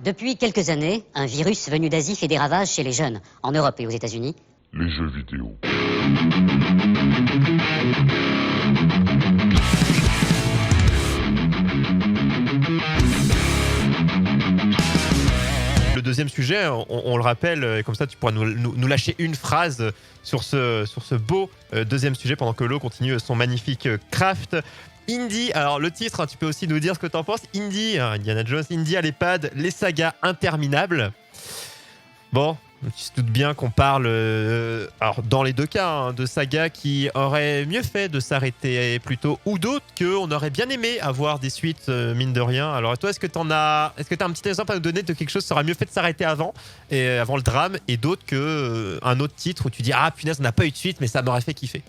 Depuis quelques années, un virus venu d'Asie fait des ravages chez les jeunes, en Europe et aux États-Unis. Les jeux vidéo. Le deuxième sujet, on le rappelle, et comme ça tu pourras nous lâcher une phrase sur ce beau deuxième sujet pendant que Lo continue son magnifique craft. Indy, alors le titre, tu peux aussi nous dire ce que tu en penses. Indy, Indiana Jones, Indy à l'EHPAD, les sagas interminables. Bon, tu te doutes bien qu'on parle, alors dans les deux cas, de sagas qui auraient mieux fait de s'arrêter plus tôt, ou d'autres qu'on aurait bien aimé avoir des suites, mine de rien. Alors toi, est-ce que tu as un petit exemple à nous donner de quelque chose qui aurait mieux fait de s'arrêter avant le drame, et d'autres un autre titre où tu dis ah punaise, on n'a pas eu de suite, mais ça m'aurait fait kiffer.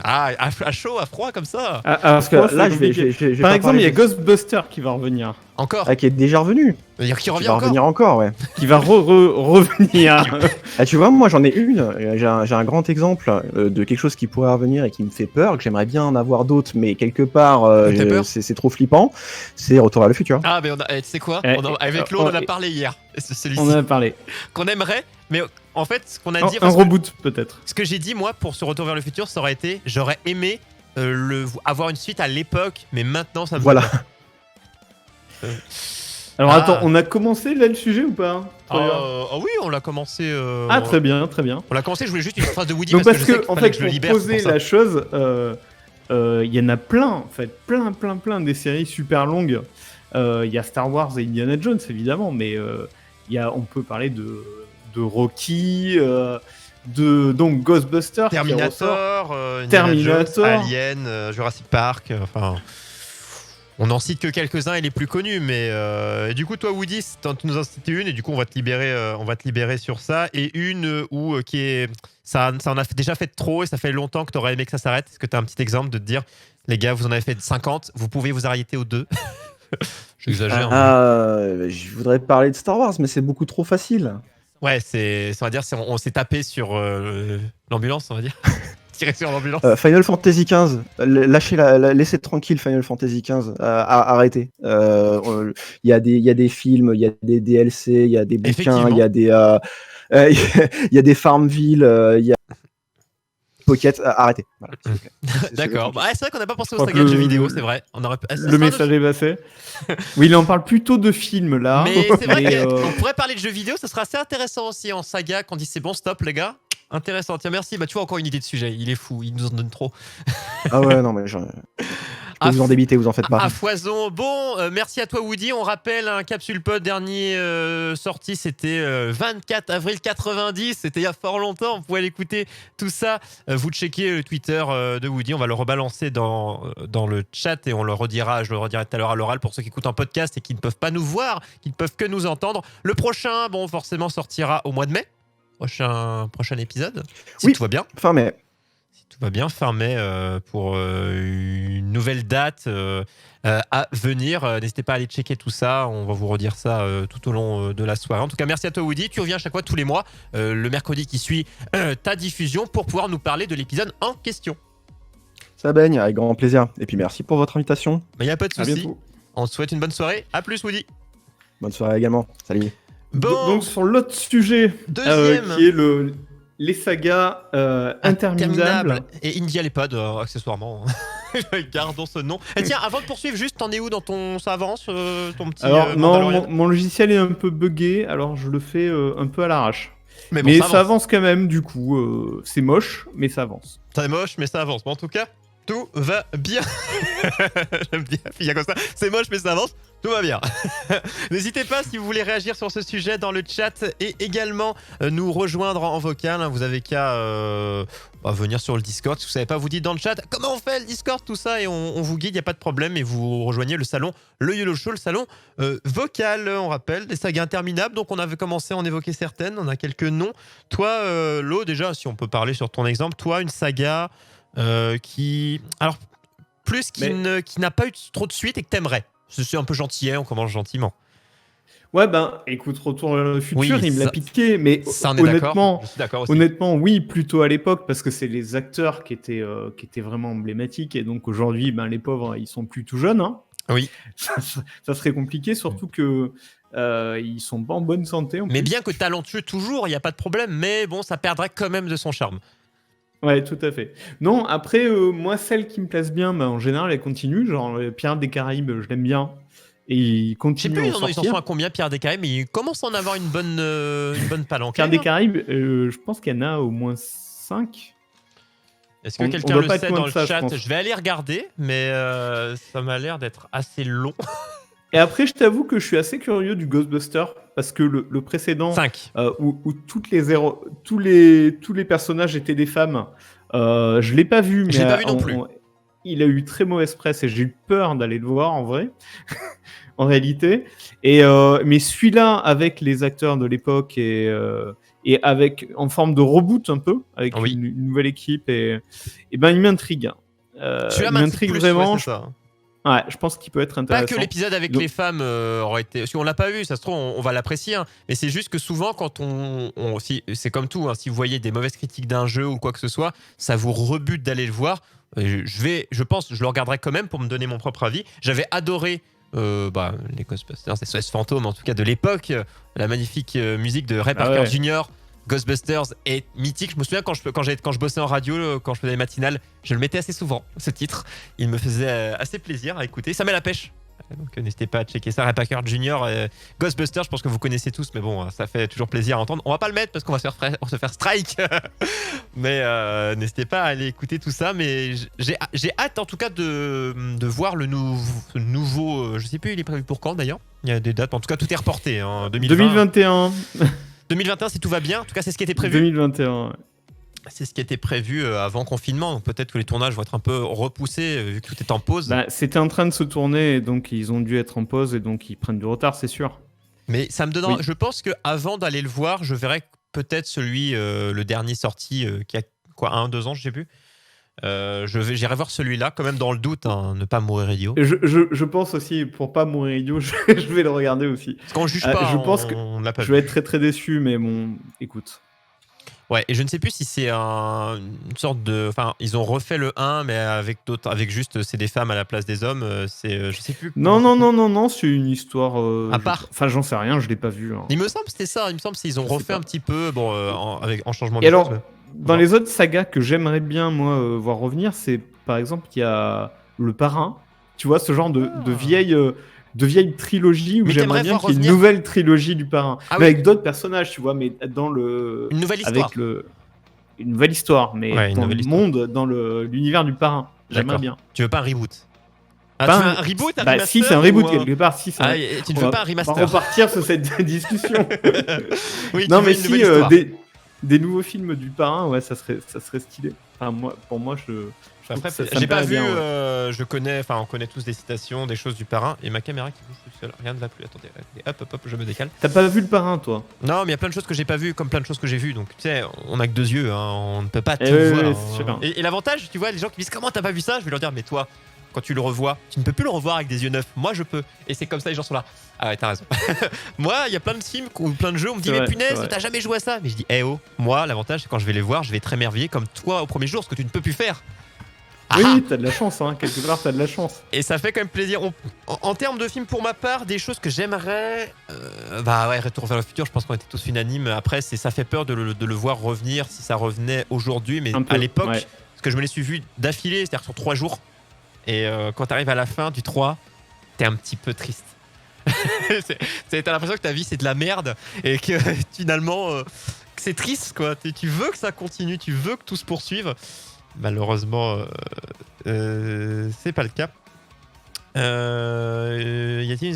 Ah, à chaud, à froid comme ça. Parce que là, je vais par exemple, il y a Ghostbusters qui va revenir. Encore. Qui est déjà revenu. Qui revient va encore. Revenir encore, ouais. Qui va revenir. Tu vois, moi j'en ai une. J'ai un grand exemple de quelque chose qui pourrait revenir et qui me fait peur, que j'aimerais bien en avoir d'autres, mais quelque part, c'est trop flippant. C'est Retour vers le futur. Ah, mais tu sais quoi, avec Lo, on en a parlé hier. Celui-ci. On en a parlé. Qu'on aimerait, mais en fait, ce qu'on a dit. Un reboot, peut-être. Ce que j'ai dit, moi, pour ce Retour vers le futur, ça aurait été j'aurais aimé avoir une suite à l'époque, mais maintenant, ça me. Voilà. Alors attends, on a commencé là le sujet ou pas oui, on l'a commencé. Très bien, très bien. On l'a commencé, je voulais juste une phrase de Woody. Donc parce que je sais que en fait, que je le libère, pour poser la chose, il y en a plein, en fait, plein des séries super longues. Il y a Star Wars et Indiana Jones évidemment, mais on peut parler de Rocky, donc Ghostbusters, Terminator, Terminator, Alien, Jurassic Park, enfin. On n'en cite que quelques-uns et les plus connus, mais et du coup, toi, Woody, tu nous en cites une, et du coup, on va te libérer sur ça. Et une où ça en a déjà fait trop, et ça fait longtemps que tu aurais aimé que ça s'arrête. Est-ce que tu as un petit exemple de te dire, les gars, vous en avez fait 50, vous pouvez vous arrêter aux 2? J'exagère. Je voudrais parler de Star Wars, mais c'est beaucoup trop facile. Ouais, on va dire, on s'est tapé sur l'ambulance, on va dire. Tiré sur l'ambulance. Final Fantasy XV, laissez tranquille Final Fantasy XV, arrêtez. Il y a des films, il y a des DLC, il y a des bouquins, il y a il y a des Farmville, il y a Pocket, arrêtez. Voilà, d'accord. C'est vrai qu'on n'a pas pensé aux sagas de jeux vidéo, c'est vrai. Le message est passé. Oui, il en parle plutôt de films là. Mais c'est vrai qu'on pourrait parler de jeux vidéo, ça serait assez intéressant aussi en saga, qu'on dit c'est bon, stop les gars. Intéressant, tiens, merci. Tu vois, encore une idée de sujet, il est fou, il nous en donne trop. Ah ouais, non, mais je peux vous en débiter, vous en faites pas. À foison. Bon, merci à toi, Woody. On rappelle, un Capsule Pod dernier sorti, c'était 24 avril 90. C'était il y a fort longtemps. Vous pouvez l'écouter, tout ça. Vous checkez le Twitter de Woody. On va le rebalancer dans le chat et je le redirai tout à l'heure à l'oral pour ceux qui écoutent en podcast et qui ne peuvent pas nous voir, qui ne peuvent que nous entendre. Le prochain, forcément, sortira au mois de mai. Prochain épisode, si tout va bien. Fin mai. Si tout va bien, fin mai pour une nouvelle date à venir. N'hésitez pas à aller checker tout ça. On va vous redire ça tout au long de la soirée. En tout cas, merci à toi, Woody. Tu reviens à chaque fois tous les mois, le mercredi qui suit ta diffusion, pour pouvoir nous parler de l'épisode en question. Ça baigne, avec grand plaisir. Et puis merci pour votre invitation. Il n'y a pas de souci. On te souhaite une bonne soirée. À plus, Woody. Bonne soirée également. Salut. Bon. Donc sur l'autre sujet, qui est les sagas interminables. Et Indy à l'EHPAD, accessoirement. Gardons ce nom. Et tiens, avant de poursuivre, juste, t'en es où dans ça avance, ton petit... Alors non, mon logiciel est un peu buggé, alors je le fais un peu à l'arrache. Mais ça avance quand même, du coup. C'est moche, mais ça avance. C'est moche, mais ça avance. Bon, en tout cas, tout va bien. J'aime bien, il y a comme ça. C'est moche, mais ça avance. Tout va bien. N'hésitez pas, si vous voulez réagir sur ce sujet, dans le chat, et également nous rejoindre en vocal. Vous avez qu'à venir sur le Discord. Si vous ne savez pas, vous dites dans le chat comment on fait le Discord, tout ça, et on vous guide, il n'y a pas de problème. Et vous rejoignez le salon, le YOLO Show, le salon vocal. On rappelle, des sagas interminables. Donc on avait commencé à en évoquer certaines. On a quelques noms. Toi, Lo, déjà, si on peut parler sur ton exemple, toi, une saga qui n'a pas eu trop de suite et que t'aimerais. C'est un peu gentil, on commence gentiment. Ouais, écoute, Retour vers le futur, il me l'a piqué, mais honnêtement, oui, plutôt à l'époque, parce que c'est les acteurs qui étaient vraiment emblématiques, et donc aujourd'hui, les pauvres, ils sont plus tout jeunes. Hein. Oui. Ça serait compliqué, surtout que ils sont pas en bonne santé. Mais bien que talentueux toujours, il n'y a pas de problème. Mais bon, ça perdrait quand même de son charme. Ouais, tout à fait. Non, après, moi, celle qui me place bien, en général, elle continue. Genre, Pirates des Caraïbes, je l'aime bien. Et il Je sais continue plus, à en ils en sortir. sont à combien, Pierre des Caraïbes, mais il commence à en avoir une bonne palanquée. Pirates des Caraïbes, je pense qu'il y en a au moins 5. Est-ce que On quelqu'un doit le pas être sait loin dans de le ça, je chat? pense. Je vais aller regarder, mais ça m'a l'air d'être assez long. Et après, je t'avoue que je suis assez curieux du Ghostbuster, parce que le précédent, 5. où tous les personnages étaient des femmes, je l'ai pas vu, mais Je l'ai pas vu non plus. il a eu très mauvaise presse et j'ai eu peur d'aller le voir en vrai, en réalité. Mais celui-là, avec les acteurs de l'époque et avec en forme de reboot un peu, avec Oui. une nouvelle équipe, et ben il m'intrigue. Celui-là Il m'intrigue plus, vraiment. ouais, c'est ça. Ouais, je pense qu'il peut être intéressant. Pas que l'épisode avec Donc- les femmes aurait été. Parce qu'on l'a pas vu, ça se trouve, on va l'apprécier. Hein. Mais c'est juste que souvent, quand c'est comme tout, hein, si vous voyez des mauvaises critiques d'un jeu ou quoi que ce soit, ça vous rebute d'aller le voir. Je pense, je le regarderai quand même pour me donner mon propre avis. J'avais adoré les Ghostbusters, SOS Fantôme, en tout cas de l'époque. La magnifique musique de Ray Parker Jr. Ghostbusters est mythique. Je me souviens quand je bossais en radio, quand je faisais les matinales, je le mettais assez souvent, ce titre. Il me faisait assez plaisir à écouter. Ça met la pêche. Donc n'hésitez pas à checker ça. Ray Parker Jr. Ghostbusters, je pense que vous connaissez tous, mais bon, ça fait toujours plaisir à entendre. On va pas le mettre parce qu'on va se faire strike. Mais n'hésitez pas à aller écouter tout ça. Mais j'ai hâte en tout cas de voir le nouveau. Je sais plus, il est prévu pour quand d'ailleurs. Il y a des dates. En tout cas, tout est reporté. Hein, 2021. 2021 si tout va bien, en tout cas c'est ce qui était prévu. 2021. C'est ce qui était prévu avant confinement, donc peut-être que les tournages vont être un peu repoussés vu que tout est en pause. C'était en train de se tourner, et donc ils ont dû être en pause et donc ils prennent du retard, c'est sûr. Mais ça me donnera. Je pense qu'avant d'aller le voir, je verrai peut-être celui, le dernier sorti qui a 1-2 ans, je sais plus. J'irai voir celui-là, quand même dans le doute, hein, ne pas mourir idiot. Je pense aussi, pour pas mourir idiot, je vais le regarder aussi. Parce qu'on juge pas, je pense que je vais être très très déçu, mais bon, écoute. Ouais, et je ne sais plus si c'est une sorte de. Enfin, ils ont refait le 1, mais avec juste c'est des femmes à la place des hommes. Je sais plus. Non, c'est une histoire. À part. Enfin, j'en sais rien, je l'ai pas vu. Hein. Il me semble que c'était ça. Il me semble qu'ils ont refait un petit peu, en changement de. Et alors, dans les autres sagas que j'aimerais bien moi voir revenir, c'est par exemple il y a le Parrain. Tu vois, ce genre de vieille trilogie où j'aimerais bien qu'il y ait une nouvelle trilogie du Parrain, mais avec d'autres personnages, tu vois, mais dans le une nouvelle histoire. Avec une nouvelle histoire, mais dans le monde, dans l'univers du Parrain. J'aimerais bien. Tu veux pas un reboot? Tu veux un reboot, un remaster? Si, c'est un reboot quelque part. Si, tu ne veux pas un remaster? On va repartir sur cette discussion. Oui, non, mais si des nouveaux films du Parrain, ouais, ça serait stylé. Enfin, pour moi, j'ai pas vu, on connaît tous des citations, des choses du Parrain, et ma caméra qui bouge toute seule, rien ne va plus. Attendez, hop, je me décale. T'as pas vu le Parrain, toi? Non, mais il y a plein de choses que j'ai pas vues, comme plein de choses que j'ai vues, donc tu sais, on a que 2 yeux, hein, on ne peut pas tout voir. Hein. Et l'avantage, tu vois, les gens qui disent comment t'as pas vu ça, je vais leur dire, mais toi, quand tu le revois, tu ne peux plus le revoir avec des yeux neufs. Moi, je peux. Et c'est comme ça, les gens sont là. Ah ouais, t'as raison. Moi, il y a plein de films ou plein de jeux, on me dit, mais punaise, t'as jamais joué à ça. Mais je dis, moi, l'avantage, c'est quand je vais les voir, je vais être émerveillé comme toi au premier jour, ce que tu ne peux plus faire. Oui, t'as de la chance, hein. Quelque part, t'as de la chance. Et ça fait quand même plaisir. En termes de films, pour ma part, des choses que j'aimerais. Retour vers le futur, je pense qu'on était tous unanimes. Après, ça fait peur de le voir revenir si ça revenait aujourd'hui, mais à l'époque, parce que je me l'ai suivi d'affilée, c'est-à-dire sur 3 jours. Et quand t'arrives à la fin du 3, t'es un petit peu triste. T'as l'impression que ta vie c'est de la merde et que finalement c'est triste quoi. Tu veux que ça continue, tu veux que tout se poursuive. Malheureusement, c'est pas le cas. Yatik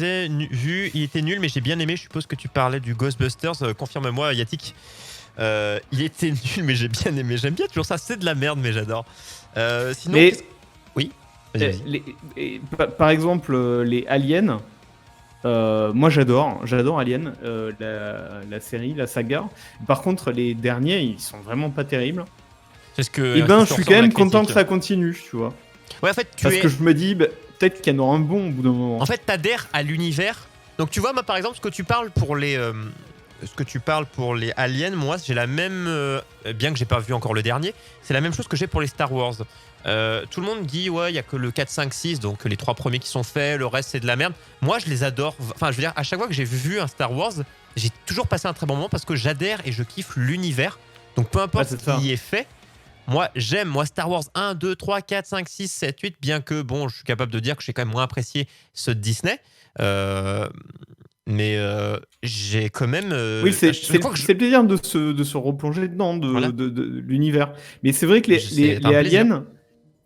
vu, il était nul, mais j'ai bien aimé. Je suppose que tu parlais du Ghostbusters. Confirme-moi, Yatik. Il était nul, mais j'ai bien aimé. J'aime bien toujours ça. C'est de la merde, mais j'adore. Sinon, oui. Vas-y. Par exemple, les Aliens. Moi j'adore Alien, la série, la saga. Par contre, les derniers, ils sont vraiment pas terribles. Je suis quand même content que ça continue, tu vois. Ouais, en fait, que je me dis, peut-être qu'il y en aura un bon au bout d'un moment. En fait, t'adhères à l'univers. Donc, tu vois, moi, par exemple, ce que tu parles pour les ce que tu parles pour les aliens, moi j'ai la même, bien que j'ai pas vu encore le dernier, c'est la même chose que j'ai pour les Star Wars. Tout le monde dit ouais, il y a que le 4, 5, 6, donc les 3 premiers qui sont faits, le reste c'est de la merde. Moi je les adore. Enfin, je veux dire, à chaque fois que j'ai vu un Star Wars, j'ai toujours passé un très bon moment parce que j'adhère et je kiffe l'univers. Donc peu importe ce qui est fait, moi j'aime. Moi Star Wars 1, 2, 3, 4, 5, 6, 7, 8, bien que bon, je suis capable de dire que j'ai quand même moins apprécié ceux de Disney. Mais j'ai quand même. Oui, c'est le plaisir de se replonger dedans, de l'univers. Mais c'est vrai que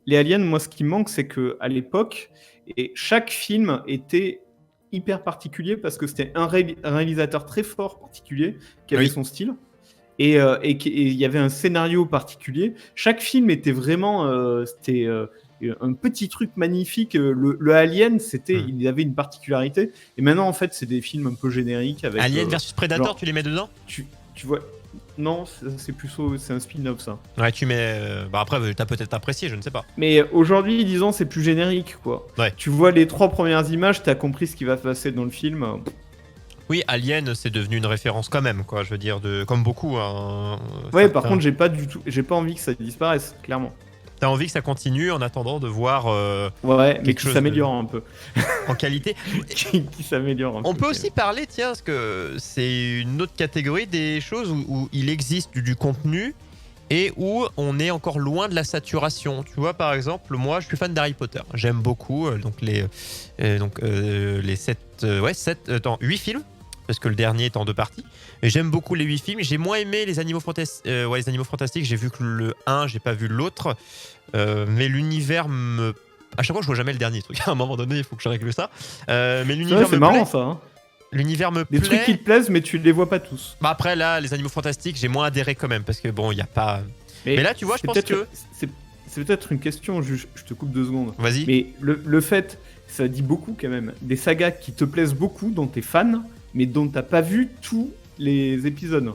les aliens, moi, ce qui me manque, c'est qu'à l'époque, chaque film était hyper particulier parce que c'était un réalisateur très fort, particulier, qui avait son style. Et il y avait un scénario particulier. Chaque film était vraiment. C'était un petit truc magnifique. Le Alien, il avait une particularité. Et maintenant, en fait, c'est des films un peu génériques. Avec, Alien versus Predator, genre, tu les mets dedans ? Tu vois. Non, c'est un spin-off, ça. Ouais, tu mets. après, t'as peut-être apprécié, je ne sais pas. Mais aujourd'hui, disons, c'est plus générique, quoi. Ouais. Tu vois les 3 premières images, t'as compris ce qui va se passer dans le film. Oui, Alien, c'est devenu une référence quand même, quoi. Je veux dire, comme beaucoup. Hein, ouais, par contre, j'ai pas envie que ça disparaisse, clairement. T'as envie que ça continue en attendant de voir mais qui s'améliore un peu. En qualité. qui s'améliore un peu. On peut aussi parler, tiens, parce que c'est une autre catégorie des choses où il existe du contenu et où on est encore loin de la saturation. Tu vois, par exemple, moi, je suis fan d'Harry Potter. J'aime beaucoup les 8 films. Parce que le dernier est en 2 parties. Et j'aime beaucoup les 8 films. J'ai moins aimé les Animaux Fantastiques. Les Animaux Fantastiques, j'ai vu que le 1, j'ai pas vu l'autre. Mais l'univers me... À chaque fois, je vois jamais le dernier truc. À un moment donné, il faut que je règle ça. Mais l'univers c'est marrant, ça. Hein. L'univers me plaît. Des trucs qui te plaisent, mais tu les vois pas tous. Bah après, là, les Animaux Fantastiques, j'ai moins adhéré quand même. Parce que bon, il n'y a pas... Mais là, tu vois, je pense que... C'est peut-être une question, je te coupe 2 secondes. Vas-y. Mais le fait, ça dit beaucoup quand même. Des sagas qui te plaisent beaucoup, dont t'es fan, mais dont t'as pas vu tous les épisodes.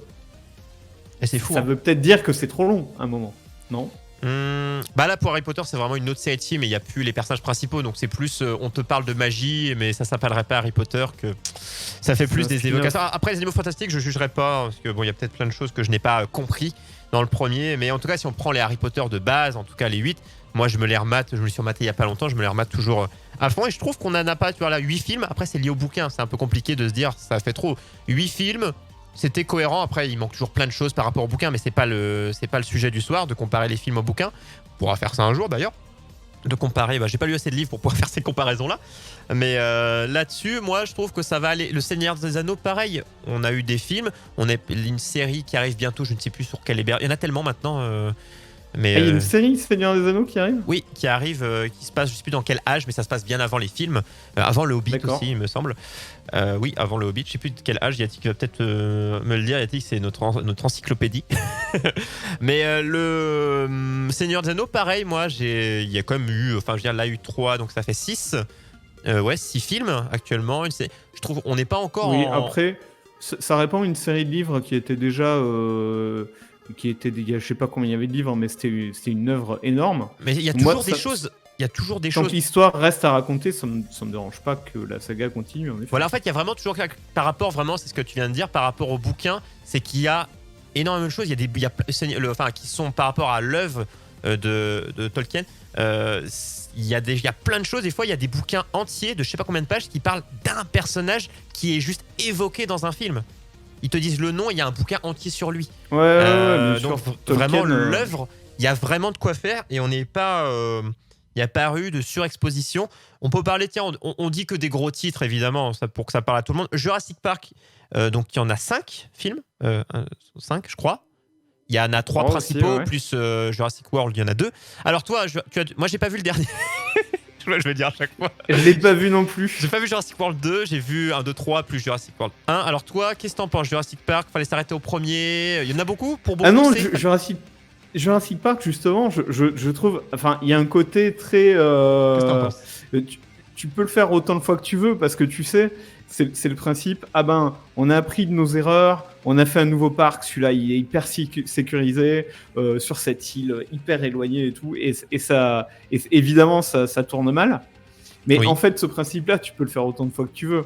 Et c'est fou. Ça veut peut-être dire que c'est trop long à un moment, non ? Bah là pour Harry Potter c'est vraiment une autre série de films et il n'y a plus les personnages principaux donc c'est plus on te parle de magie mais ça s'appellerait pas Harry Potter que ça fait plus des évocations. Après les Animaux Fantastiques je jugerai pas parce que bon il y a peut-être plein de choses que je n'ai pas compris dans le premier mais en tout cas si on prend les Harry Potter de base en tout cas les 8 moi je me les remate, je me les suis rematé il y a pas longtemps, je me les remate toujours à fond et je trouve qu'on en a pas, tu vois là 8 films, après c'est lié au bouquin, c'est un peu compliqué de se dire ça fait trop, 8 films c'était cohérent, après il manque toujours plein de choses par rapport au bouquin mais c'est pas le sujet du soir de comparer les films au bouquin, on pourra faire ça un jour d'ailleurs, de comparer, j'ai pas lu assez de livres pour pouvoir faire ces comparaisons là mais là-dessus moi je trouve que ça va aller, le Seigneur des Anneaux pareil, on a eu des films, on a une série qui arrive bientôt, je ne sais plus sur quelle héberge, il y en a tellement maintenant mais il y a une série Seigneur des Anneaux qui arrive ? Oui, qui arrive, qui se passe, je sais plus dans quel âge, mais ça se passe bien avant les films, avant le Hobbit aussi, il me semble. Oui, avant le Hobbit, je sais plus de quel âge. Yatik va peut-être me le dire. Yatik, c'est notre encyclopédie. Mais le Seigneur des Anneaux, pareil, moi, il y a quand même eu, enfin, je veux dire, là, eu 3, donc ça fait 6. 6 films actuellement. Je trouve, on n'est pas encore. Oui, après, ça répond à une série de livres qui était déjà. Je sais pas combien il y avait de livres, mais c'était une œuvre énorme. Mais il y a toujours des choses. Il y a toujours des choses. Tant que l'histoire reste à raconter, ça me dérange pas que la saga continue. En effet. Voilà, en fait, il y a vraiment toujours par rapport, vraiment, c'est ce que tu viens de dire, par rapport au bouquin, c'est qu'il y a énormément de choses. Qui sont par rapport à l'œuvre de Tolkien. Il y a plein de choses. Des fois, il y a des bouquins entiers de je sais pas combien de pages qui parlent d'un personnage qui est juste évoqué dans un film. Ils te disent le nom, il y a un bouquin entier sur lui. Ouais, donc vraiment l'œuvre, il y a vraiment de quoi faire et on n'est pas, il n'y a pas eu de surexposition. On peut parler, tiens, on dit que des gros titres évidemment, pour que ça parle à tout le monde. Jurassic Park, donc il y en a 5 films, 5 je crois. Il y en a 3 principaux plus Jurassic World, il y en a 2. Alors toi, moi j'ai pas vu le dernier. Je vais dire à chaque fois. Je l'ai pas vu non plus. J'ai pas vu Jurassic World 2, j'ai vu 1, 2, 3 plus Jurassic World 1. Alors toi, qu'est-ce que t'en penses? Jurassic Park, fallait s'arrêter au premier. Il y en a beaucoup pour beaucoup. Ah non, Jurassic Park justement, je trouve, enfin, il y a un côté très. Qu'est-ce que t'en penses? Tu peux le faire autant de fois que tu veux parce que tu sais, c'est le principe. Ah ben, on a appris de nos erreurs, on a fait un nouveau parc, celui-là il est hyper sécurisé sur cette île hyper éloignée et tout, et évidemment ça tourne mal. Mais en fait, ce principe-là, tu peux le faire autant de fois que tu veux.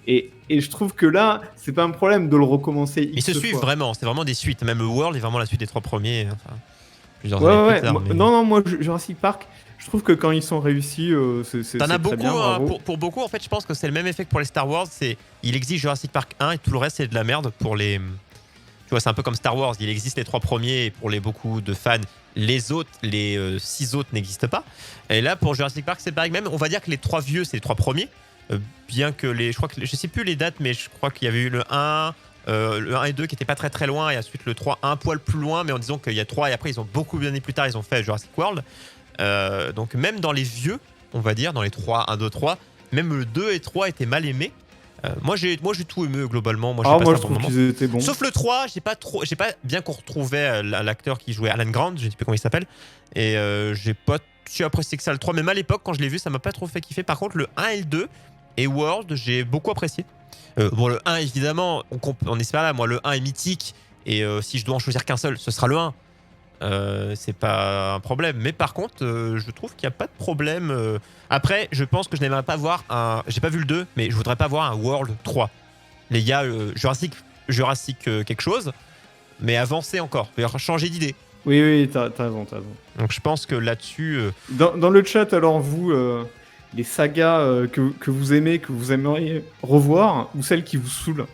Et je trouve que là, c'est pas un problème de le recommencer. Ils se suivent vraiment, c'est vraiment des suites. Même World est vraiment la suite des 3 premiers. Enfin, plusieurs Ouais, années ouais. plus tard, mais... Non, moi, Jurassic Park, je trouve que quand ils sont réussis, c'est T'en as très beaucoup, bien, bravo. pour beaucoup, en fait, je pense que c'est le même effet que pour les Star Wars. Il existe Jurassic Park 1 et tout le reste, c'est de la merde pour les... Tu vois, c'est un peu comme Star Wars. Il existe les 3 premiers et pour beaucoup de fans, les 6 autres n'existent pas. Et là, pour Jurassic Park, c'est pareil. Même, on va dire que les 3 vieux, c'est les 3 premiers. Bien que je sais plus les dates, mais je crois qu'il y avait eu le 1 et 2 qui étaient pas très très loin, et ensuite le 3 un poil plus loin, mais en disant qu'il y a 3, et après ils ont beaucoup d'années plus tard, ils ont fait Jurassic World. Donc même dans les vieux, on va dire, dans les 3, 1, 2, 3, même le 2 et 3 étaient mal aimés. Moi j'ai tout aimé globalement. Moi je trouve qu'ils étaient bons. Sauf le 3, j'ai pas bien qu'on retrouvait l'acteur qui jouait Alan Grant, je sais plus comment il s'appelle, et j'ai pas si apprécié que ça le 3, même à l'époque quand je l'ai vu, ça m'a pas trop fait kiffer. Par contre le 1 et le 2 et World, j'ai beaucoup apprécié. Bon, le 1 évidemment, on est pas là, moi le 1 est mythique, et si je dois en choisir qu'un seul, ce sera le 1. C'est pas un problème, mais par contre je trouve qu'il n'y a pas de problème. Après, je pense que je n'aimerais pas voir j'ai pas vu le 2, mais je voudrais pas voir un World 3. Les gars, Jurassic quelque chose, mais avancer encore, changer d'idée. Oui, t'as raison. Donc je pense que là-dessus... Dans le chat, alors vous, les sagas que vous aimez, que vous aimeriez revoir, ou celles qui vous saoulent.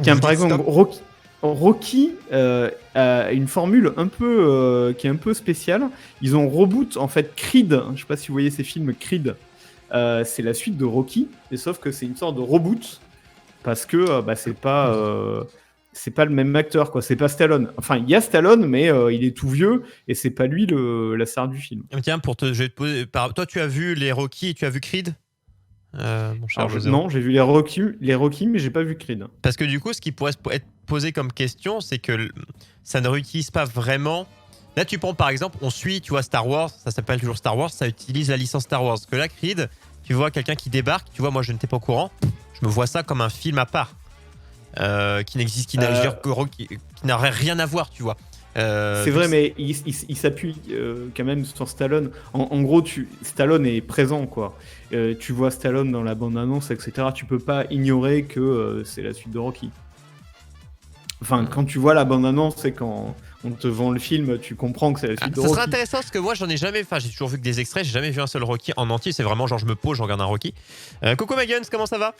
Tiens, par exemple, Rocky a une formule qui est un peu spéciale. Ils ont reboot en fait Creed. Je sais pas si vous voyez ces films Creed. C'est la suite de Rocky, et sauf que c'est une sorte de reboot parce que c'est pas le même acteur, quoi. C'est pas Stallone. Enfin, il y a Stallone, mais il est tout vieux et c'est pas lui la star du film. Tiens, je vais te poser. Toi, tu as vu les Rocky et tu as vu Creed, mon cher José? Non, j'ai vu les Rocky, mais j'ai pas vu Creed. Parce que du coup, ce qui pourrait être posé comme question, c'est que ça ne réutilise pas vraiment. Là, tu prends par exemple, on suit, tu vois, Star Wars, ça s'appelle toujours Star Wars, ça utilise la licence Star Wars. Parce que là, Creed, tu vois quelqu'un qui débarque, tu vois, moi je n'étais pas au courant, je me vois ça comme un film à part, qui n'aurait rien à voir, tu vois. C'est vrai, mais il s'appuie quand même sur Stallone. En gros, Stallone est présent, quoi. Tu vois Stallone dans la bande-annonce, etc. Tu peux pas ignorer que c'est la suite de Rocky. Enfin, quand tu vois la bande-annonce et quand on te vend le film, tu comprends que c'est la suite de Rocky. Ça serait intéressant parce que moi, j'en ai jamais... Enfin, j'ai toujours vu que des extraits, j'ai jamais vu un seul Rocky en entier. C'est vraiment genre, je me pose, je regarde un Rocky. Coucou Megan, comment ça va?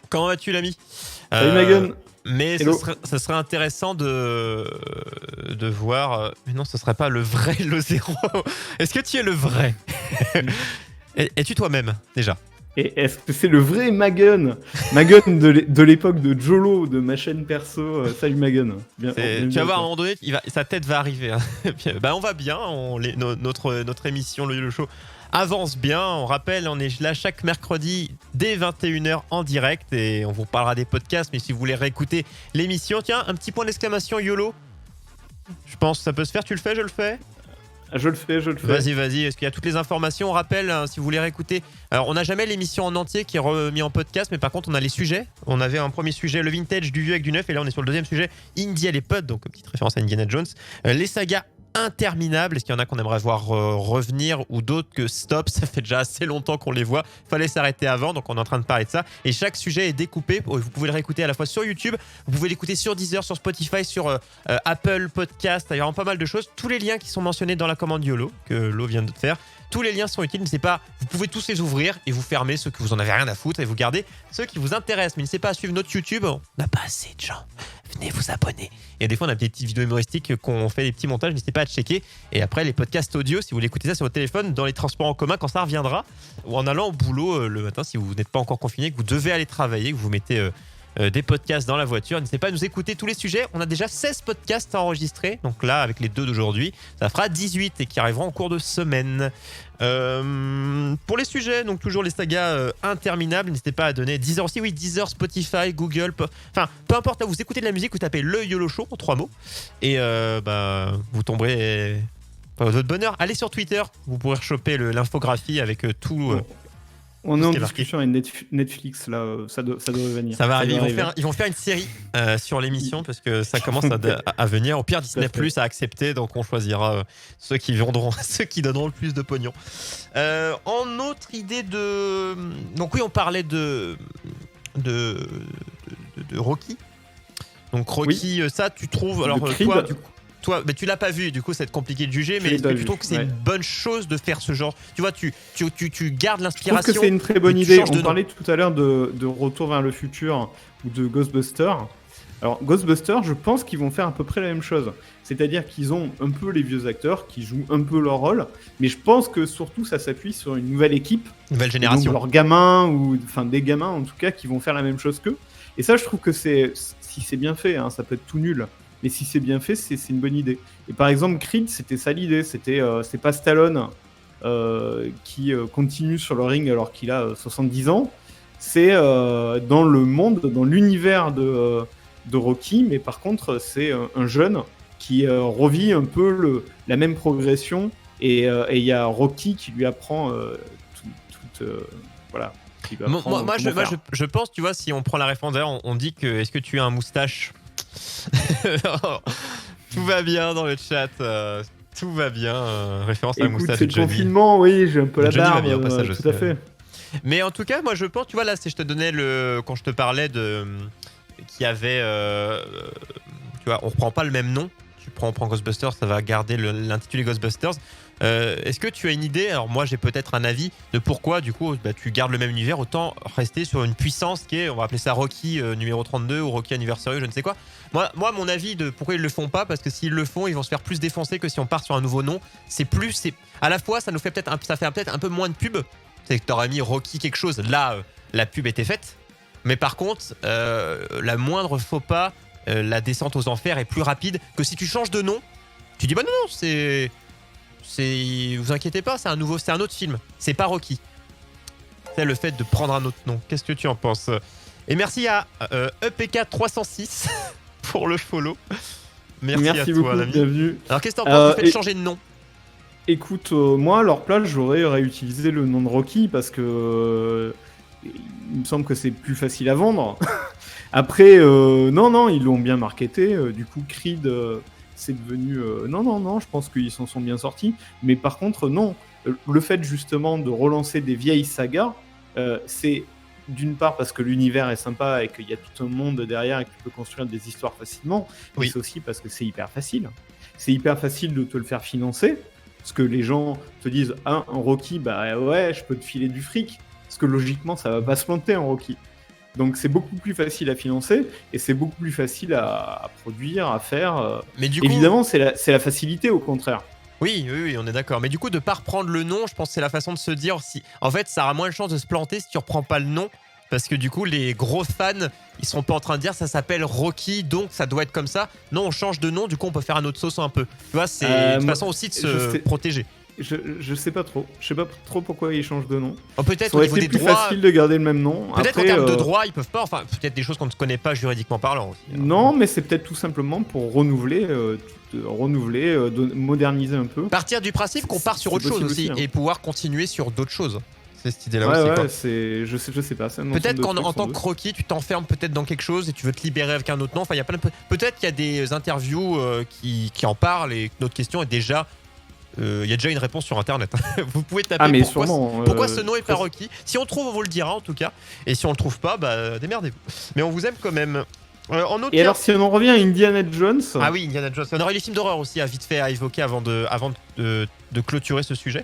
Comment vas-tu, l'ami? Salut Megan. Mais ça serait intéressant de voir... Mais non, ce serait pas le vrai le zéro. Est-ce que tu es le vrai? Es-tu toi-même, déjà? Et est-ce que c'est le vrai Magun de l'époque de Jolo, de ma chaîne perso? Salut Magun. Tu vas voir, à un moment donné, sa tête va arriver. Hein. On va bien, notre émission, le Show, avance bien. On rappelle, on est là chaque mercredi dès 21h en direct, et on vous parlera des podcasts, mais si vous voulez réécouter l'émission, tiens, un petit point d'exclamation YOLO. Je pense que ça peut se faire, tu le fais, je le fais? Je le fais. Vas-y. Est-ce qu'il y a toutes les informations? On rappelle, hein, si vous voulez réécouter. Alors, on n'a jamais l'émission en entier qui est remis en podcast, mais par contre, on a les sujets. On avait un premier sujet, le vintage, du vieux avec du neuf, et là, on est sur le deuxième sujet, Indy et les pods, donc petite référence à Indiana Jones. Les sagas interminables. Est-ce qu'il y en a qu'on aimerait voir revenir, ou d'autres que stop, ça fait déjà assez longtemps qu'on les voit, fallait s'arrêter avant, donc on est en train de parler de ça, et chaque sujet est découpé. Vous pouvez le réécouter à la fois sur YouTube, vous pouvez l'écouter sur Deezer, sur Spotify, sur Apple Podcast. Il y a pas mal de choses. Tous les liens qui sont mentionnés dans la commande YOLO que Lo vient de faire, tous les liens sont utiles. N'hésitez pas, vous pouvez tous les ouvrir et vous fermer ceux que vous en avez rien à foutre, et vous gardez ceux qui vous intéressent. Mais n'hésitez pas à suivre notre YouTube, on n'a pas assez de gens, venez vous abonner. Et des fois on a des petites vidéos humoristiques qu'on fait, des petits montages, n'hésitez pas à checker. Et après les podcasts audio, si vous voulez écouter ça sur votre téléphone, dans les transports en commun quand ça reviendra, ou en allant au boulot le matin, si vous n'êtes pas encore confiné, que vous devez aller travailler, que vous mettez des podcasts dans la voiture, n'hésitez pas à nous écouter tous les sujets. On a déjà 16 podcasts enregistrés, donc là avec les 2 d'aujourd'hui ça fera 18, et qui arriveront en cours de semaine. Pour les sujets, donc toujours les sagas interminables, n'hésitez pas à donner Deezer aussi, oui, Deezer, Spotify, Google, enfin peu importe, là vous écoutez de la musique, vous tapez le YOLO Show en 3 mots, et vous tomberez à votre bonheur. Allez sur Twitter, vous pourrez choper l'infographie avec tout. On est en discussion avec Netflix, là, ça devrait venir. Ça va arriver. Ils vont faire une série sur l'émission, parce que ça commence à venir. Au pire, Disney Plus a accepté, donc on choisira ceux qui donneront le plus de pognon. En autre idée de... Donc oui, on parlait de de Rocky. Donc Rocky, ça tu trouves... Alors Creed, toi, mais tu l'as pas vu, du coup ça va être compliqué de juger, mais est-ce que tu trouves que c'est une bonne chose de faire ce genre? Tu vois, tu gardes l'inspiration. Je trouve que c'est une très bonne idée. On parlait tout à l'heure de Retour vers le futur ou de Ghostbusters. Alors Ghostbusters, je pense qu'ils vont faire à peu près la même chose. C'est-à-dire qu'ils ont un peu les vieux acteurs qui jouent un peu leur rôle, mais je pense que surtout ça s'appuie sur une nouvelle équipe. Nouvelle génération. Donc leurs gamins, enfin des gamins en tout cas, qui vont faire la même chose qu'eux. Et ça, je trouve que si c'est bien fait, hein, ça peut être tout nul. Mais si c'est bien fait, c'est une bonne idée. Et par exemple, Creed, c'était ça l'idée. C'est pas Stallone qui continue sur le ring alors qu'il a 70 ans. C'est dans le monde, dans l'univers de Rocky, mais par contre, c'est un jeune qui revit un peu la même progression. Et il y a Rocky qui lui apprend voilà. Moi, je pense, tu vois, si on prend la référence, d'ailleurs, on dit que est-ce que tu as un moustache? Tout va bien dans le chat. Tout va bien. Référence à la moustache de Johnny. C'est le confinement, oui, j'ai un peu la barbe. Bien, passage, tout à fait. Mais en tout cas, moi je pense, tu vois, là, si je te donnais quand je te parlais qu'il y avait. Tu vois, on reprend pas le même nom. On prend Ghostbusters, ça va garder l'intitulé Ghostbusters. Est-ce que tu as une idée? Alors moi j'ai peut-être un avis de pourquoi du coup tu gardes le même univers, autant rester sur une puissance qui est, on va appeler ça Rocky numéro 32 ou Rocky Anniversary, je ne sais quoi. Moi mon avis de pourquoi ils le font pas, parce que s'ils le font ils vont se faire plus défoncer que si on part sur un nouveau nom. C'est à la fois ça nous fait peut-être un peu moins de pub. C'est que t'aurais mis Rocky quelque chose, là la pub était faite. Mais par contre la moindre faux pas, la descente aux enfers est plus rapide que si tu changes de nom. Tu dis bah non, vous inquiétez pas, c'est un autre film. C'est pas Rocky. C'est le fait de prendre un autre nom. Qu'est-ce que tu en penses? Et merci à EPK306 pour le follow. Merci à toi, beaucoup, l'ami. Bienvenue. Alors qu'est-ce que t'en penses du fait de changer de nom? Écoute, moi à leur place, j'aurais réutilisé le nom de Rocky parce que il me semble que c'est plus facile à vendre. Après, non, ils l'ont bien marketé. Du coup, Creed, c'est devenu... Non, je pense qu'ils s'en sont bien sortis. Mais par contre, non. Le fait justement de relancer des vieilles sagas, c'est d'une part parce que l'univers est sympa et qu'il y a tout un monde derrière et que tu peux construire des histoires facilement. Oui. Mais c'est aussi parce que c'est hyper facile. C'est hyper facile de te le faire financer. Parce que les gens te disent « Ah, un Rocky, bah ouais, je peux te filer du fric. » Parce que logiquement, ça va pas se planter en Rocky. Donc c'est beaucoup plus facile à financer et c'est beaucoup plus facile à produire, à faire. Mais du coup, évidemment, c'est la facilité au contraire. Oui, on est d'accord. Mais du coup, de pas reprendre le nom, je pense que c'est la façon de se dire si. En fait, ça aura moins de chances de se planter si tu reprends pas le nom. Parce que du coup, les gros fans, ils seront pas en train de dire ça s'appelle Rocky, donc ça doit être comme ça. Non, on change de nom, du coup, on peut faire un autre sauce un peu. Tu vois, c'est une façon aussi de se protéger. Je sais pas trop. Je sais pas trop pourquoi ils changent de nom. Oh, peut-être au niveau des droits. C'est plus facile de garder le même nom. Peut-être en termes de droits, ils peuvent pas. Enfin, peut-être des choses qu'on ne connaît pas juridiquement parlant aussi. Non, mais c'est peut-être tout simplement pour renouveler, moderniser un peu. Partir du principe qu'on part sur autre chose aussi et pouvoir continuer sur d'autres choses. C'est cette idée-là aussi. Ouais, je sais pas. Peut-être qu'en tant que Rocky, tu t'enfermes peut-être dans quelque chose et tu veux te libérer avec un autre nom. Enfin, il y a peut-être qu'il y a des interviews qui en parlent et notre question est déjà. Il y a déjà une réponse sur internet. Vous pouvez taper pourquoi ce nom est pas Rocky. Si on trouve, on vous le dira en tout cas. Et si on le trouve pas, bah démerdez-vous. Mais on vous aime quand même. Alors si on en revient à Indiana Jones. Ah oui, Indiana Jones. On aurait les films d'horreur aussi à vite fait à évoquer avant de clôturer ce sujet.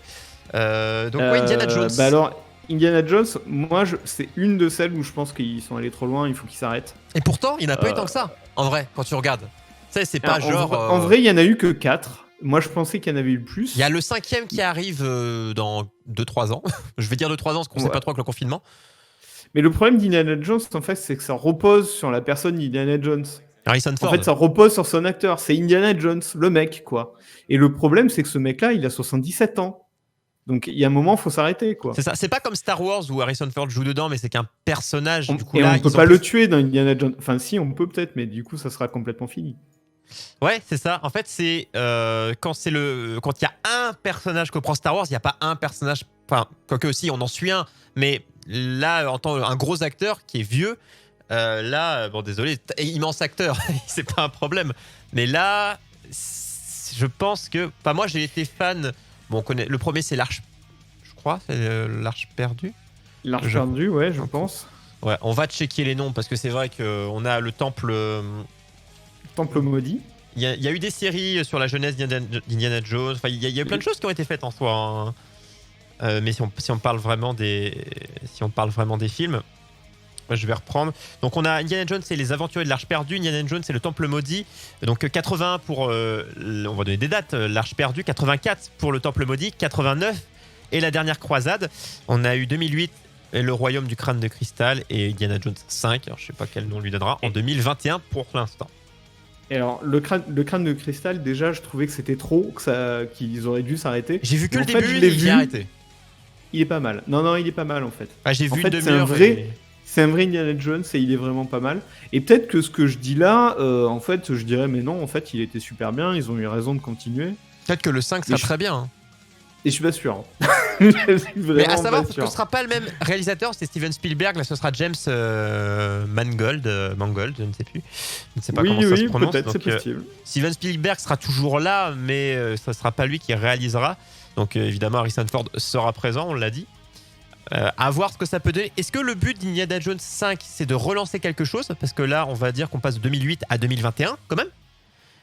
Donc Indiana Jones. Bah alors Indiana Jones, moi c'est une de celles où je pense qu'ils sont allés trop loin, il faut qu'ils s'arrêtent. Et pourtant, il n'y en a pas eu tant que ça. En vrai, quand tu regardes. Ça, c'est pas genre. En vrai, il y en a eu que 4. Moi, je pensais qu'il y en avait eu plus. Il y a le 5e qui arrive dans 2-3 ans. Je vais dire 2-3 ans parce qu'on sait pas trop avec le confinement. Mais le problème d'Indiana Jones, en fait, c'est que ça repose sur la personne d'Indiana Jones. Harrison Ford. En fait, ça repose sur son acteur. C'est Indiana Jones, le mec, quoi. Et le problème, c'est que ce mec-là, il a 77 ans. Donc, il y a un moment, il faut s'arrêter, quoi. C'est ça. C'est pas comme Star Wars où Harrison Ford joue dedans, mais c'est qu'un personnage. Du coup, et là, on peut pas le tuer dans Indiana Jones. Enfin, si, on peut peut-être, mais du coup, ça sera complètement fini. Ouais, c'est ça. En fait, c'est quand il y a un personnage que prend Star Wars, il n'y a pas un personnage. Enfin, quoique aussi, on en suit un. Mais là, en tant qu'un gros acteur qui est vieux, là, bon, désolé, immense acteur, c'est pas un problème. Mais là, je pense que. Enfin, moi, j'ai été fan. Bon, on connaît. Le premier, c'est l'Arche. Je crois, c'est l'Arche perdue. L'Arche perdue, ouais, je pense. Ouais, on va checker les noms parce que c'est vrai qu'on a le temple. Temple maudit. Il y a eu des séries sur la jeunesse d'Indiana Jones. Enfin, il y a eu plein de choses qui ont été faites en soi. Hein. Mais si on parle vraiment des films, je vais reprendre. Donc on a Indiana Jones, c'est les Aventuriers de l'Arche perdue. Indiana Jones, c'est le Temple maudit. Donc 81 pour, on va donner des dates. L'Arche perdue, 84 pour le Temple maudit, 89 et la dernière croisade. On a eu 2008 et le Royaume du crâne de cristal et Indiana Jones 5. Alors je sais pas quel nom on lui donnera en 2021 pour l'instant. Et alors, le crâne de cristal, déjà, je trouvais que c'était trop, qu'ils auraient dû s'arrêter. J'ai vu que en le fait, début, je l'ai j'ai vu. arrêté. Il est pas mal. Non, il est pas mal en fait. Ah, j'ai vu fait, une demi-heure. C'est un vrai Indiana Jones et il est vraiment pas mal. Et peut-être que ce que je dis là, en fait, je dirais, mais non, en fait, il était super bien, ils ont eu raison de continuer. Peut-être que le 5 sera très bien. Hein. Et je suis pas sûr. Mais à savoir, parce que ce sera pas le même réalisateur, c'est Steven Spielberg, là ce sera James Mangold, je ne sais plus. Je ne sais pas comment ça se prononce. Peut-être, c'est possible. Steven Spielberg sera toujours là, mais ça sera pas lui qui réalisera. Donc évidemment, Harrison Ford sera présent, on l'a dit. À voir ce que ça peut donner. Est-ce que le but d'Indiana Jones 5, c'est de relancer quelque chose? Parce que là, on va dire qu'on passe de 2008 à 2021, quand même.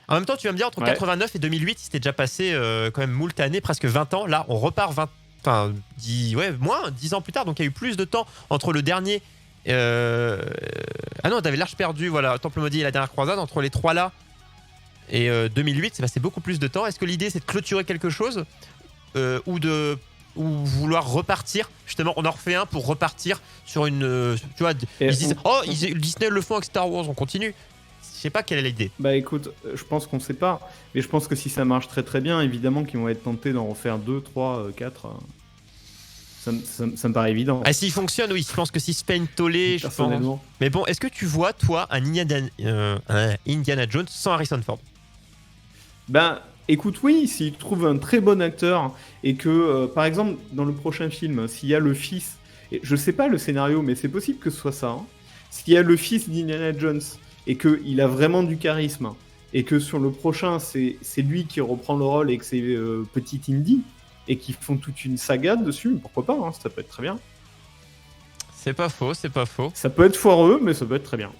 En même temps, tu vas me dire, entre 89 et 2008, il s'était déjà passé quand même moult années, presque 20 ans. Là, on repart 10 ans plus tard. Donc, il y a eu plus de temps entre le dernier... Ah non, t'avais l'Arche perdue, voilà, Temple maudit et la dernière croisade. Entre les trois là et 2008, c'est passé beaucoup plus de temps. Est-ce que l'idée, c'est de clôturer quelque chose ou vouloir repartir? Justement, on en refait un pour repartir sur une... tu vois, Disney le font avec Star Wars, on continue. Je sais pas quelle est l'idée. Bah écoute, je pense qu'on sait pas. Mais je pense que si ça marche très très bien, évidemment qu'ils vont être tentés d'en refaire 2, 3, 4. Ça me paraît évident. Ah, s'il fonctionne, oui. Je pense que si Spain Tollé, je pense. Mais bon, est-ce que tu vois, toi, un Indiana Jones sans Harrison Ford? Ben, écoute, oui, s'il trouve un très bon acteur et que, par exemple, dans le prochain film, s'il y a le fils, et je sais pas le scénario, mais c'est possible que ce soit ça, hein, s'il y a le fils d'Indiana Jones et qu'il a vraiment du charisme, et que sur le prochain, c'est lui qui reprend le rôle et que c'est petit Indy, et qu'ils font toute une saga dessus, pourquoi pas, hein, ça peut être très bien. C'est pas faux. Ça peut être foireux, mais ça peut être très bien.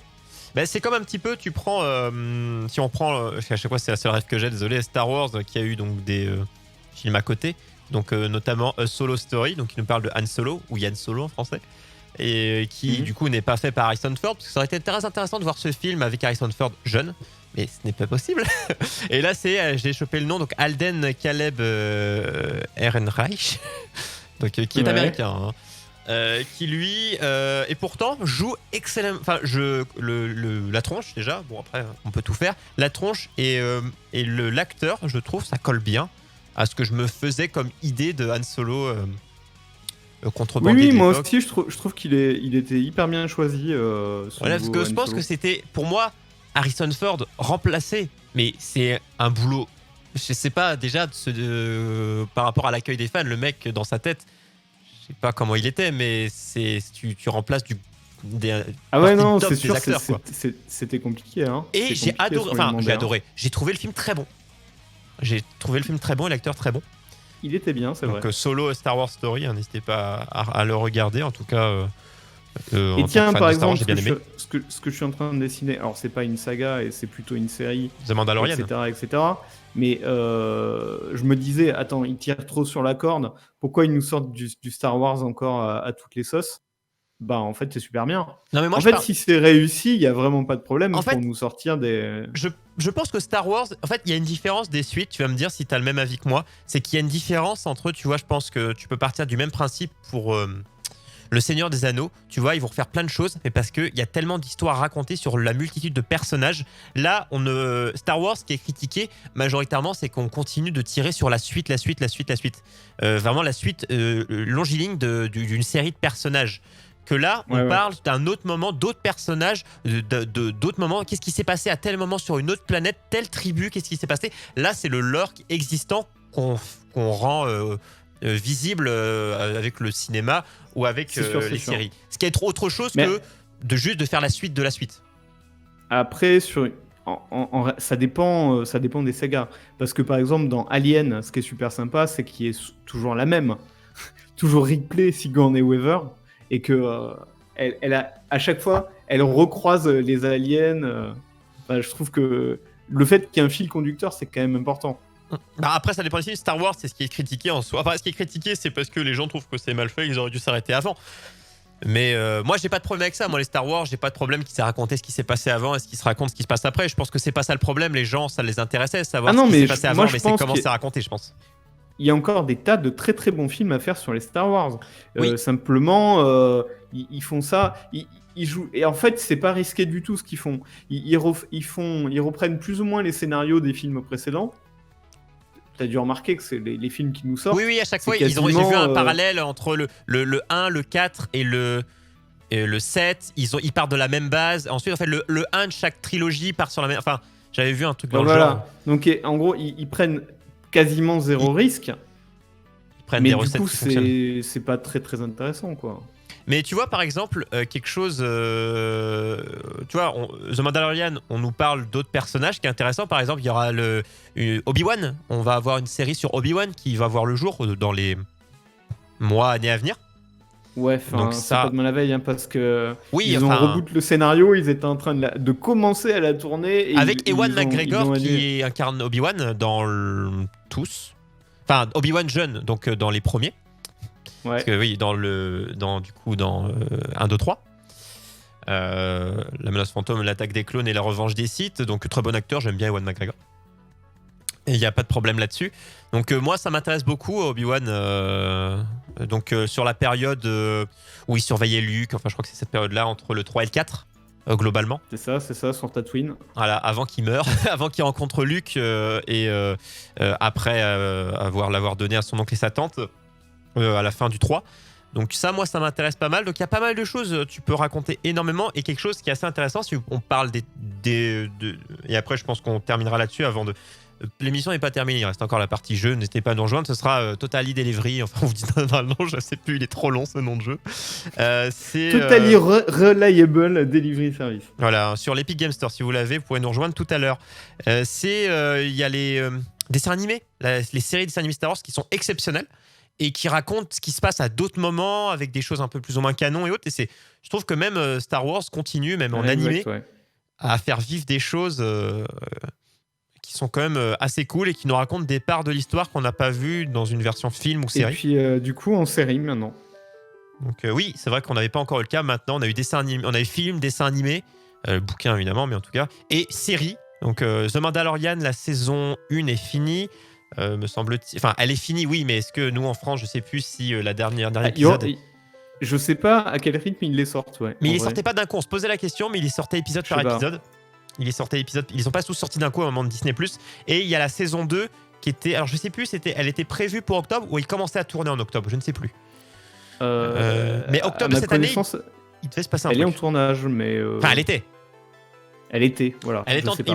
Bah, c'est comme un petit peu, tu prends, si on prend, à chaque fois c'est la seule rêve que j'ai, désolé, Star Wars, qui a eu donc des films à côté, donc notamment A Solo Story, donc qui nous parle de Han Solo, ou Yann Solo en français, et qui du coup n'est pas fait par Harrison Ford, parce que ça aurait été très intéressant de voir ce film avec Harrison Ford jeune, mais ce n'est pas possible. Et là j'ai chopé le nom, donc Alden Caleb Ehrenreich, donc qui est américain, hein. Qui lui et pourtant joue excellent. Enfin, la tronche déjà. Bon après, on peut tout faire. La tronche et l'acteur, je trouve, ça colle bien à ce que je me faisais comme idée de Han Solo contrebandier. Oui, moi aussi, je trouve qu'il était hyper bien choisi. Voilà, parce que je pense que c'était pour moi Harrison Ford remplacé, mais c'est un boulot. Je sais pas déjà par rapport à l'accueil des fans, le mec dans sa tête. Je sais pas comment il était, mais tu remplaces ah ouais, non, c'est sûr, c'était compliqué. Hein. Et j'ai adoré. J'ai trouvé le film très bon. Et l'acteur très bon. Il était bien, c'est vrai. Donc Solo Star Wars Story, hein, n'hésitez pas à le regarder. En tout cas, et tiens, par exemple, j'ai bien aimé. ce que je suis en train de dessiner, alors c'est pas une saga et c'est plutôt une série, The Mandalorian, etc. Mais je me disais, attends, ils tirent trop sur la corde. Pourquoi ils nous sortent du Star Wars encore à toutes les sauces? Bah, en fait, c'est super bien. Non, mais moi, si c'est réussi, il y a vraiment pas de problème pour nous sortir des... Je pense que Star Wars, en fait, il y a une différence des suites. Tu vas me dire si tu as le même avis que moi. C'est qu'il y a une différence entre, tu vois, je pense que tu peux partir du même principe pour... Le Seigneur des Anneaux, tu vois, ils vont refaire plein de choses, mais parce qu'il y a tellement d'histoires racontées sur la multitude de personnages. Là, Star Wars, ce qui est critiqué majoritairement, c'est qu'on continue de tirer sur la suite. Vraiment la suite longiligne d'une série de personnages. Que là, on parle d'un autre moment, d'autres personnages, d'autres moments. Qu'est-ce qui s'est passé à tel moment sur une autre planète, telle tribu, qu'est-ce qui s'est passé? Là, c'est le lore existant qu'on rend... visible avec le cinéma ou avec les séries. Ce qui est autre chose que de faire la suite de la suite. Après, ça dépend des sagas. Parce que par exemple, dans Alien, ce qui est super sympa, c'est qu'il est toujours la même. Toujours Ripley, Sigourney Weaver. Et que à chaque fois, elle recroise les aliens. Je trouve que le fait qu'il y ait un fil conducteur, c'est quand même important. Bah après, ça dépend des films. Star Wars, c'est ce qui est critiqué en soi. Enfin, ce qui est critiqué, c'est parce que les gens trouvent que c'est mal fait, ils auraient dû s'arrêter avant. Mais moi, j'ai pas de problème avec ça. Moi, les Star Wars, j'ai pas de problème qu'ils aient raconté ce qui s'est passé avant et ce qui se raconte ce qui se passe après. Je pense que c'est pas ça le problème. Les gens, ça les intéressait, savoir ce qui s'est passé avant, mais c'est comment c'est raconté, je pense. Il y a encore des tas de très très bons films à faire sur les Star Wars. Oui. Simplement, ils font ça. Ils jouent. Et en fait, c'est pas risqué du tout ce qu'ils font. Ils reprennent plus ou moins les scénarios des films précédents. T'as dû remarquer que c'est les films qui nous sortent. Oui, à chaque fois, j'ai vu un parallèle entre le 1, le 4 et le 7. Ils partent de la même base. Ensuite, en fait, le 1 de chaque trilogie part sur la même... Enfin, j'avais vu un truc dans le genre. Donc, en gros, ils prennent quasiment zéro risque. Ils prennent mais des du recettes coup, qui fonctionnent. c'est pas très très intéressant, quoi. Mais tu vois, par exemple, quelque chose... tu vois, The Mandalorian, on nous parle d'autres personnages qui est intéressant. Par exemple, il y aura Obi-Wan. On va avoir une série sur Obi-Wan qui va voir le jour dans les mois, années à venir. Ouais, c'est pas demain la veille, parce que ils ont reboot le scénario, ils étaient en train de commencer à la tourner. Et avec Ewan McGregor qui incarne Obi-Wan dans tous. Enfin, Obi-Wan jeune, donc dans les premiers. Ouais. Parce que oui, dans 1, 2, 3. La menace fantôme, l'attaque des clones et la revanche des Sith. Donc très bon acteur, j'aime bien Ewan McGregor. Et il n'y a pas de problème là-dessus. Donc moi, ça m'intéresse beaucoup, Obi-Wan. Sur la période où il surveillait Luke, enfin je crois que c'est cette période-là, entre le 3 et le 4, globalement. C'est ça, sur Tatooine. Voilà, avant qu'il meure, avant qu'il rencontre Luke, et après l'avoir donné à son oncle et sa tante, à la fin du 3. Donc ça, moi, ça m'intéresse pas mal. Donc il y a pas mal de choses, tu peux raconter énormément. Et quelque chose qui est assez intéressant, si on parle et après je pense qu'on terminera là-dessus avant de... L'émission n'est pas terminée, il reste encore la partie jeu, n'hésitez pas à nous rejoindre, ce sera Totally Delivery, enfin on vous dit dans le nom, je sais plus, il est trop long ce nom de jeu. C'est Totally Reliable Delivery Service. Voilà, sur l'Epic Game Store, si vous l'avez, vous pouvez nous rejoindre tout à l'heure. Il y a les dessins animés, les séries de dessins animés Star Wars qui sont exceptionnelles et qui racontent ce qui se passe à d'autres moments avec des choses un peu plus ou moins canon et autres. Et je trouve que même Star Wars continue, même en animé, à faire vivre des choses... qui sont quand même assez cool et qui nous racontent des parts de l'histoire qu'on n'a pas vues dans une version film ou série. Et puis du coup en série maintenant. Donc oui, c'est vrai qu'on n'avait pas encore eu le cas. Maintenant, on a eu on a eu film, dessin animé, bouquin évidemment, mais en tout cas, et série. Donc The Mandalorian, la saison 1 est finie, me semble-t-il. Enfin, elle est finie, oui, mais est-ce que nous en France, je sais plus si la dernière épisode... Je sais pas à quel rythme ils les sortent, ouais. Mais ils les sortaient pas d'un coup, on se posait la question, mais ils les sortaient épisode par épisode. Ils sont pas tous sortis d'un coup à un moment de Disney+. Et il y a la saison 2 qui était... Alors je sais plus, elle était prévue pour octobre ou il commençait à tourner en octobre, je ne sais plus. Mais octobre cette année, il devait se passer un truc. Elle est en tournage, mais... Enfin, elle était. Voilà.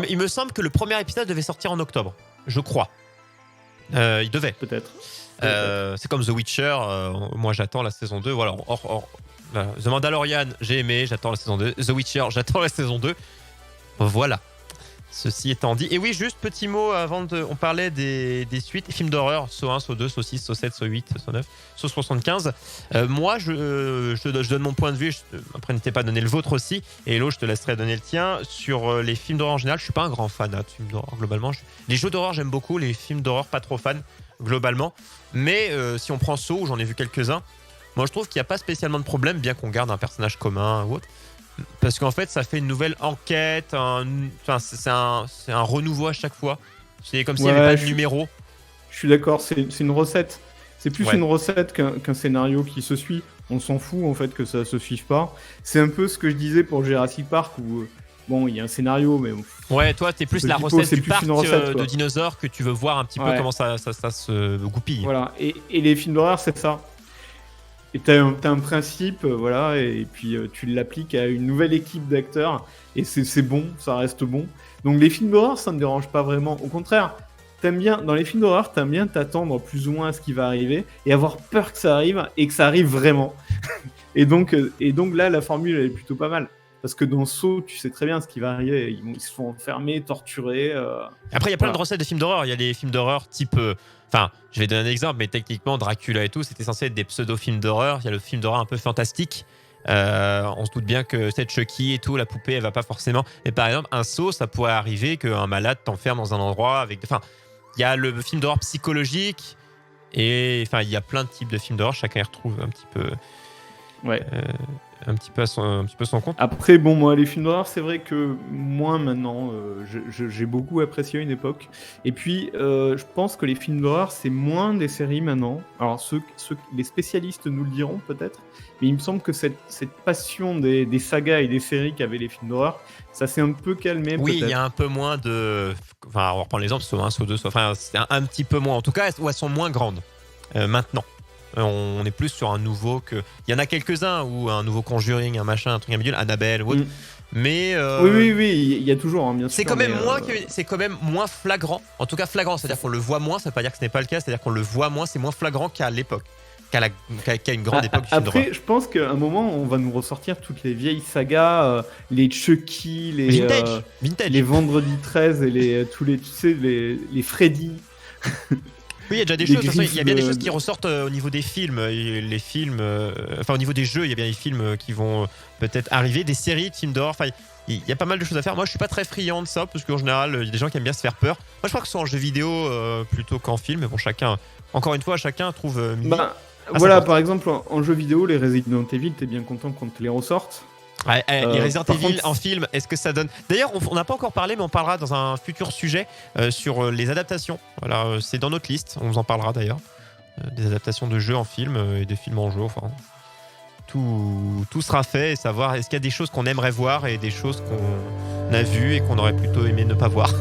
Il me semble que le premier épisode devait sortir en octobre, je crois. Il devait. Peut-être. C'est comme The Witcher, moi j'attends la saison 2. Voilà, The Mandalorian, j'ai aimé, j'attends la saison 2. The Witcher, j'attends la saison 2. Voilà. Ceci étant dit. Et oui, juste petit mot avant on parlait des suites, des films d'horreur, Saw 1, Saw 2, Saw 6, Saw 7, Saw 8, Saw 9, Saw 75. Moi, je donne mon point de vue. Après, n'hésitez pas à donner le vôtre aussi. Et Hello, je te laisserai donner le tien. Sur les films d'horreur en général, je suis pas un grand fan de films d'horreur globalement. Les jeux d'horreur, j'aime beaucoup. Les films d'horreur, pas trop fan globalement. Mais si on prend Saw, j'en ai vu quelques-uns. Moi, je trouve qu'il n'y a pas spécialement de problème, bien qu'on garde un personnage commun ou autre. Parce qu'en fait, ça fait une nouvelle enquête. C'est un renouveau à chaque fois. C'est comme s'il n'y avait pas de numéro. Je suis d'accord, c'est une recette. C'est plus une recette qu'un scénario qui se suit. On s'en fout en fait que ça se suive pas. C'est un peu ce que je disais pour Jurassic Park où bon, il y a un scénario, mais ouais, toi, t'es plus la recette du parc de dinosaures que tu veux voir un petit peu comment ça se goupille. Voilà, et les films d'horreur, c'est ça. Et t'as un principe, voilà, et puis tu l'appliques à une nouvelle équipe d'acteurs, et c'est bon, ça reste bon. Donc les films d'horreur, ça me dérange pas vraiment. Au contraire, dans les films d'horreur, t'aimes bien t'attendre plus ou moins à ce qui va arriver, et avoir peur que ça arrive, et que ça arrive vraiment. et donc là, la formule, elle est plutôt pas mal. Parce que dans Saw, tu sais très bien ce qui va arriver. Ils se font enfermer, torturer. Après, il y a plein de recettes de films d'horreur. Il y a les films d'horreur type... Enfin, je vais donner un exemple, mais techniquement, Dracula et tout, c'était censé être des pseudo-films d'horreur. Il y a le film d'horreur un peu fantastique, On se doute bien que cette Chucky et tout, la poupée, elle va pas forcément. Mais par exemple, un saut, ça pourrait arriver qu'un malade t'enferme dans un endroit avec. Enfin, il y a le film d'horreur psychologique et enfin, il y a plein de types de films d'horreur. Chacun y retrouve un petit peu. Ouais. Un petit peu son compte. Après, bon, moi, les films d'horreur, c'est vrai que moins maintenant. J'ai beaucoup apprécié à une époque. Et puis, je pense que les films d'horreur, c'est moins des séries maintenant. Alors, les spécialistes nous le diront peut-être. Mais il me semble que cette passion des sagas et des séries qu'avaient les films d'horreur, ça s'est un peu calmé. Oui, peut-être. il y a un peu moins de. Enfin, on va reprendre l'exemple, soit 1, soit 2, soit. Enfin, c'est un petit peu moins. En tout cas, elles sont moins grandes maintenant. On est plus sur un nouveau que. Il y en a quelques-uns ou un nouveau Conjuring, un machin, un truc, un bidule, Annabelle ou autre. Mais oui, il y a toujours, hein, bien sûr. C'est quand même c'est quand même moins flagrant. En tout cas, flagrant, c'est-à-dire qu'on le voit moins. Ça veut pas dire que ce n'est pas le cas. C'est-à-dire qu'on le voit moins. C'est moins flagrant qu'à l'époque, qu'à une grande époque du film d'horreur. Après, je pense qu'à un moment, on va nous ressortir toutes les vieilles sagas, les Chucky, les Vintage. les Vendredi 13 et tous les, tu sais, les Freddy. Oui, il y a déjà des choses. Il y a bien des choses qui ressortent au niveau des films. Les films, enfin au niveau des jeux, il y a bien des films qui vont peut-être arriver, des séries de films d'horreur. Enfin, il y a pas mal de choses à faire. Moi, je suis pas très friand de ça parce qu'en général, il y a des gens qui aiment bien se faire peur. Moi, je crois que ce soit en jeu vidéo plutôt qu'en film. Mais bon, encore une fois, chacun trouve midi. Voilà, par exemple, en jeu vidéo, les Resident Evil, t'es bien content quand ils les ressortent. Ouais, les Resident Evil contre, en film, est-ce que ça donne... D'ailleurs, on n'a pas encore parlé, mais on parlera dans un futur sujet sur les adaptations. Voilà, c'est dans notre liste, on vous en parlera d'ailleurs. Des adaptations de jeux en film et des films en jeu. Enfin, tout sera fait et savoir est-ce qu'il y a des choses qu'on aimerait voir et des choses qu'on a vues et qu'on aurait plutôt aimé ne pas voir.